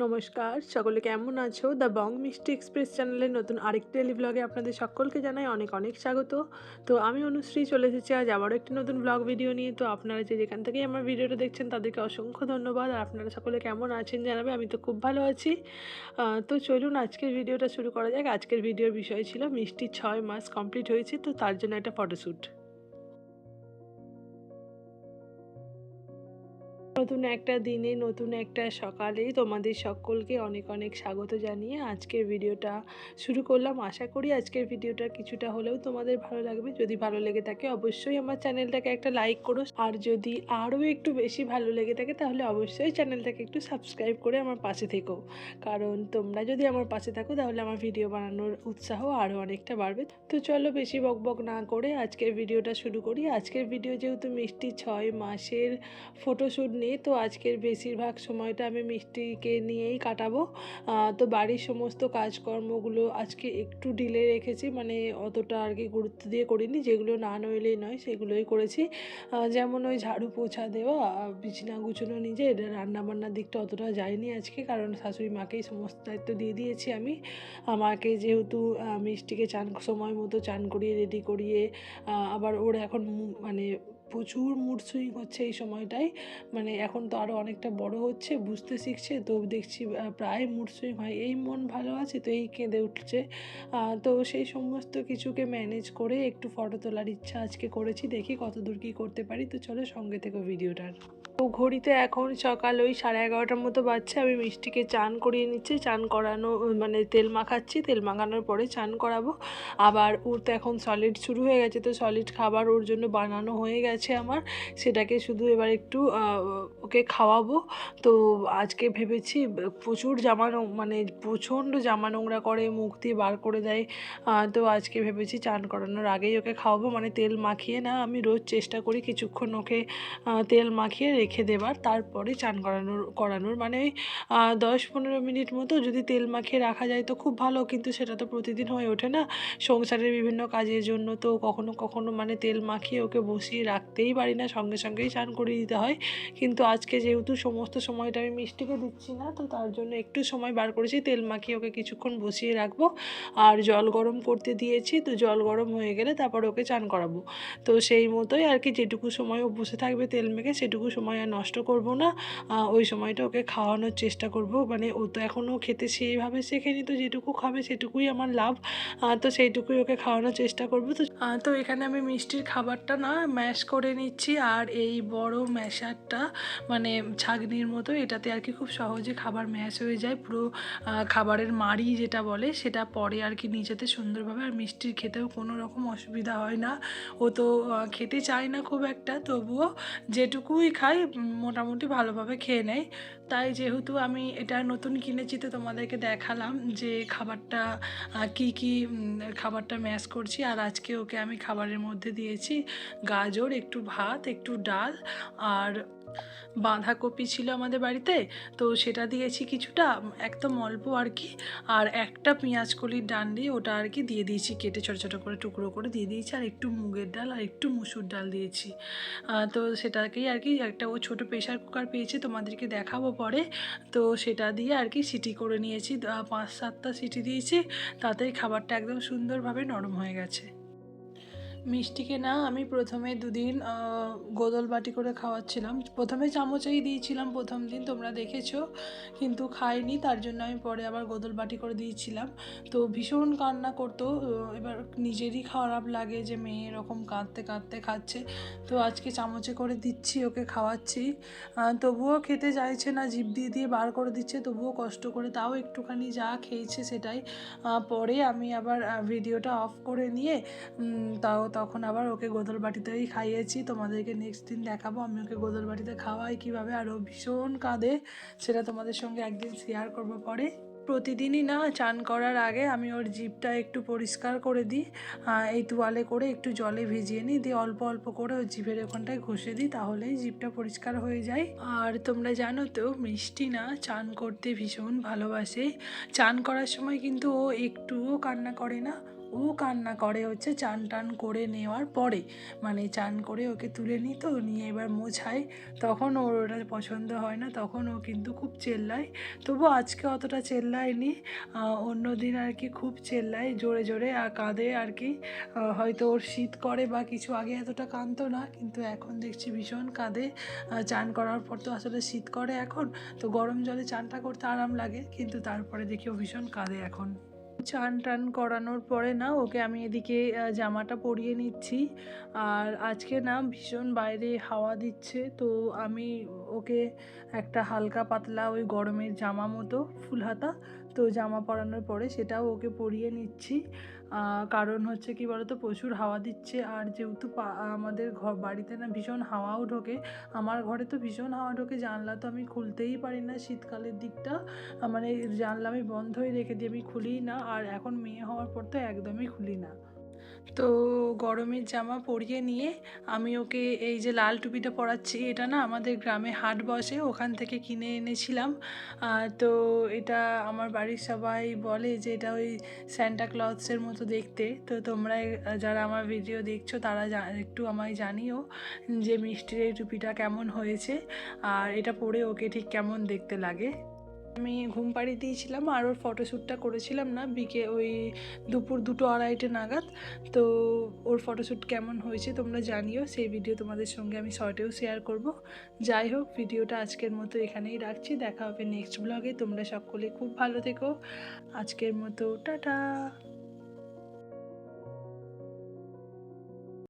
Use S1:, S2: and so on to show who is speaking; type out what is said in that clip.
S1: নমস্কার, সকলে কেমন আছো? দ্য বং মিষ্টি এক্সপ্রেস চ্যানেলের নতুন আরেকটি ডেইলি ভ্লগে আপনাদের সকলকে জানাই অনেক অনেক স্বাগত। তো আমি অনুশ্রী চলে এসেছি আজ আবারও একটি নতুন ব্লগ ভিডিও নিয়ে। তো আপনারা যে যেখান থেকেই আমার ভিডিওটা দেখছেন তাদেরকে অসংখ্য ধন্যবাদ। আর আপনারা সকলে কেমন আছেন জানাবে, আমি তো খুব ভালো আছি। তো চলুন আজকের ভিডিওটা শুরু করা যাক। আজকের ভিডিওর বিষয় ছিল মিষ্টির 6 মাস কমপ্লিট হয়েছে, তো তার জন্য একটা ফটোশ্যুট। নতুন একটা দিনে নতুন একটা সকালে তোমাদের সকলকে অনেক অনেক স্বাগত জানিয়ে আজকের ভিডিওটা শুরু করলাম। আশা করি আজকের ভিডিওটা কিছুটা হলেও তোমাদের ভালো লাগবে। যদি ভালো লেগে থাকে অবশ্যই আমার চ্যানেলটাকে একটা লাইক করো, আর যদি আরও একটু বেশি ভালো লেগে থাকে তাহলে অবশ্যই চ্যানেলটাকে একটু সাবস্ক্রাইব করে আমার পাশে থেকো, কারণ তোমরা যদি আমার পাশে থাকো তাহলে আমার ভিডিও বানানোর উৎসাহ আরও অনেকটা বাড়বে। তো চলো বেশি বকবক না করে আজকের ভিডিওটা শুরু করি। আজকের ভিডিও যেহেতু মিষ্টি 6 মাসের ফটোশ্যুট নিয়ে, তো আজকের বেশিরভাগ সময়টা আমি মিষ্টিকে নিয়েই কাটাবো। তো বাড়ির সমস্ত কাজকর্মগুলো আজকে একটু ডিলে রেখেছি, মানে অতটা আর কি গুরুত্ব দিয়ে করিনি, যেগুলো না নইলেই নয় সেগুলোই করেছি। যেমন ওই ঝাড়ু পোছা দেওয়া, বিছানা গুছানো, নিজে রান্নাবান্নার দিকটা অতটা যায়নি আজকে, কারণ শাশুড়ি মাকেই সমস্ত দায়িত্ব দিয়ে দিয়েছি আমি। আমাকে যেহেতু মিষ্টিকে সময় মতো চান করিয়ে রেডি করিয়ে, আবার ওর এখন মানে প্রচুর মুড সুইং হচ্ছে এই সময়টায়। মানে এখন তো আরও অনেকটা বড় হচ্ছে, বুঝতে শিখছে, তো দেখছি প্রায় মুড সুইং হয়, এই মন ভালো আছে তো এই কেঁদে উঠছে। তো সেই সমস্ত কিছুকে ম্যানেজ করে একটু ফটো তোলার ইচ্ছা আজকে করেছি, দেখি কতদূর কী করতে পারি। তো চলো সঙ্গে থেকে ভিডিওটার। তো ঘড়িতে এখন সকাল ওই 11:30 মতো বাজছে। আমি মিষ্টিকে চান করিয়ে নিচ্ছি, চান করানো মানে তেল মাখাচ্ছি, তেল মাখানোর পরে চান করাবো। আবার ওর তো এখন সলিড শুরু হয়ে গেছে, তো সলিড খাবার ওর জন্য বানানো হয়ে গেছে আমার, সেটাকে শুধু এবার একটু ওকে খাওয়াবো। তো আজকে ভেবেছি প্রচুর মানে প্রচণ্ড জামা নোংরা করে, মুখ দিয়ে বার করে দেয়। তো আজকে ভেবেছি চান করানোর আগেই ওকে খাওয়াবো, মানে তেল মাখিয়ে না, আমি রোজ চেষ্টা করি কিছুক্ষণ ওকে তেল মাখিয়ে রেখে দেবার, তারপরে চান করানোর মানে ওই 10-15 মিনিট মতো যদি তেল মাখিয়ে রাখা যায় তো খুব ভালো, কিন্তু সেটা তো প্রতিদিন হয়ে ওঠে না সংসারের বিভিন্ন কাজের জন্য। তো কখনো কখনো মানে তেল মাখিয়ে ওকে বসিয়ে রাখতেই পারি না, সঙ্গে সঙ্গেই চান করিয়ে দিতে হয়। কিন্তু আজকে যেহেতু সমস্ত সময়টা আমি মিষ্টিকে দিচ্ছি না, তো তার জন্য একটু সময় বার করেছি, তেল মাখিয়ে ওকে কিছুক্ষণ বসিয়ে রাখবো। আর জল গরম করতে দিয়েছি, তো জল গরম হয়ে গেলে তারপর ওকে চান করাবো। তো সেই মতোই আর কি, যেটুকু সময় ও বসে থাকবে তেল মেখে সেটুকু সময় আর নষ্ট করব না। ওই সময়টা ওকে খাওয়ানোর চেষ্টা করব, মানে ও তো এখনও খেতে সেইভাবে শেখেনি, তো যেটুকু খাবে সেটুকুই আমার লাভ। তো সেইটুকুই ওকে খাওয়ানোর চেষ্টা করব। তো এখানে আমি মিষ্টির খাবারটা না ম্যাশ করে নিচ্ছি, আর এই বড় ম্যাশারটা মানে ছাঁকনির মতো, এটাতে আর কি খুব সহজে খাবার ম্যাশ হয়ে যায়, পুরো খাবারের মাড়ি যেটা বলে সেটা পড়ে আর কি নিচেতে সুন্দরভাবে, আর মিষ্টির খেতেও কোনো রকম অসুবিধা হয় না। ও তো খেতে চায় না খুব একটা, তবুও যেটুকুই খায় মোটামুটি ভালোভাবে খেয়ে নেয়। তাই যেহেতু আমি এটা নতুন কিনেছি, তো তোমাদেরকে দেখালাম যে খাবারটা কি খাবারটা ম্যাশ করছি। আর আজকে ওকে আমি খাবারের মধ্যে দিয়েছি গাজর, একটু ভাত, একটু ডাল, আর বাঁধাকপি ছিল আমাদের বাড়িতে, তো সেটা দিয়েছি কিছুটা, একদম অল্প আর কি। আর একটা পেঁয়াজকলির ডান্ডি, ওটা আর কি দিয়ে দিয়েছি কেটে ছোটো ছোটো করে টুকরো করে দিয়ে দিয়েছি, আর একটু মুগের ডাল আর একটু মুসুর ডাল দিয়েছি। তো সেটাকেই আর কি, একটা ও ছোটো প্রেশার কুকার পেয়েছে, তোমাদেরকে দেখাবো পরে। তো সেটা দিয়ে আর কি সিটি করে নিয়েছি, 5-7টা সিটি দিয়েছি, তাতেই খাবারটা একদম সুন্দরভাবে নরম হয়ে গেছে। মিষ্টিকে না আমি প্রথমে দুদিন গোদল বাটি করে খাওয়াচ্ছিলাম, প্রথমে চামচেই দিয়েছিলাম প্রথম দিন, তোমরা দেখেছো, কিন্তু খাইনি, তার জন্য আমি পরে আবার গোদল বাটি করে দিয়েছিলাম। তো ভীষণ কান্না করতো, এবার নিজেরই খারাপ লাগে যে মেয়ে এরকম কাঁদতে কাঁদতে খাচ্ছে। তো আজকে চামচে করে দিচ্ছি, ওকে খাওয়াচ্ছি, তবুও খেতে চাইছে না, জিভ দিয়ে দিয়ে বার করে দিচ্ছে, তবুও কষ্ট করে তাও একটুখানি যা খেয়েছে সেটাই। পরে আমি আবার ভিডিওটা অফ করে নিয়ে তখন আবার ওকে গোদল বাটিতেই খাইয়েছি, তোমাদেরকে নেক্সট দিন দেখাবো আমি ওকে গোদল বাটিতে খাওয়াই কীভাবে, আর ও ভীষণ কাঁদে, সেটা তোমাদের সঙ্গে একদিন শেয়ার করবো পরে। প্রতিদিনই না চান করার আগে আমি ওর জিভটা একটু পরিষ্কার করে দিই, এই তোয়ালে করে একটু জলে ভিজিয়ে নিই, দিয়ে অল্প অল্প করে ওর জিভের ওখানটায় ঘষে দিই, তাহলেই জিভটা পরিষ্কার হয়ে যায়। আর তোমরা জানো তো মিষ্টি না চান করতে ভীষণ ভালোবাসে, চান করার সময় কিন্তু ও একটুও কান্না করে না, ও কান্না করে হচ্ছে চান টান করে নেওয়ার পরে, মানে চান করে ওকে তুলে নিই, তো নিয়ে এবার মোছাই, তখন ওর ওটা পছন্দ হয় না, তখন ও কিন্তু খুব চেল্লায়। তবু আজকে অতটা চেল্লায়নি, অন্য দিন আর কি খুব চেল্লায় জোরে জোরে আর কাঁদে আর কি। হয়তো ওর শীত করে বা কিছু, আগে এতটা কাঁদতো না, কিন্তু এখন দেখছি ভীষণ কাঁদে। চান করার পর তো আসলে শীত করে এখন, তো গরম জলে চানটা করতে আরাম লাগে, কিন্তু তারপরে দেখি ও ভীষণ কাঁদে এখন। চান টান করানোর পরে না ওকে আমি এদিকে জামাটা পরিয়ে নিচ্ছি। আর আজকে না ভীষণ বাইরে হাওয়া দিচ্ছে, তো আমি ওকে একটা হালকা পাতলা ওই গরমের জামা মতো ফুল হাতা, তো জামা পরানোর পরে সেটাও ওকে পরিয়ে নিচ্ছি। কারণ হচ্ছে কি বলতো, প্রচুর হাওয়া দিচ্ছে, আর যেহেতু আমাদের বাড়িতে না ভীষণ হাওয়াও ঢোকে, আমার ঘরে তো ভীষণ হাওয়া ঢোকে, জানলা তো আমি খুলতেই পারি না শীতকালের দিকটা, মানে জানলা আমি বন্ধই রেখে দিই, আমি খুলিই না, আর এখন মেয়ে হওয়ার পর তো একদমই খুলি না। তো গরমের জামা পরিয়ে নিয়ে আমি ওকে এই যে লাল টুপিটা পরাচ্ছি, এটা না আমাদের গ্রামে হাট বসে, ওখান থেকে কিনে এনেছিলাম। তো এটা আমার বাড়ির সবাই বলে যে এটা ওই স্যান্টা ক্লজের মতো দেখতে। তো তোমরা যারা আমার ভিডিও দেখছো তারা একটু আমায় জানিও যে মিষ্টির এই টুপিটা কেমন হয়েছে, আর এটা পরে ওকে ঠিক কেমন দেখতে লাগে। আমি ঘুম পাড়িয়ে দিয়েছিলাম আর ওর ফটোশ্যুটটা করেছিলাম না ওই দুপুর 2-2:30 নাগাদ। তো ওর ফটোশ্যুট কেমন হয়েছে তোমরা জানিও, সেই ভিডিও তোমাদের সঙ্গে আমি শর্টেও শেয়ার করব। যাই হোক, ভিডিওটা আজকের মতো এখানেই রাখছি, দেখা হবে নেক্সট ব্লগে। তোমরা সকলে খুব ভালো থেকো, আজকের মতো টাটা।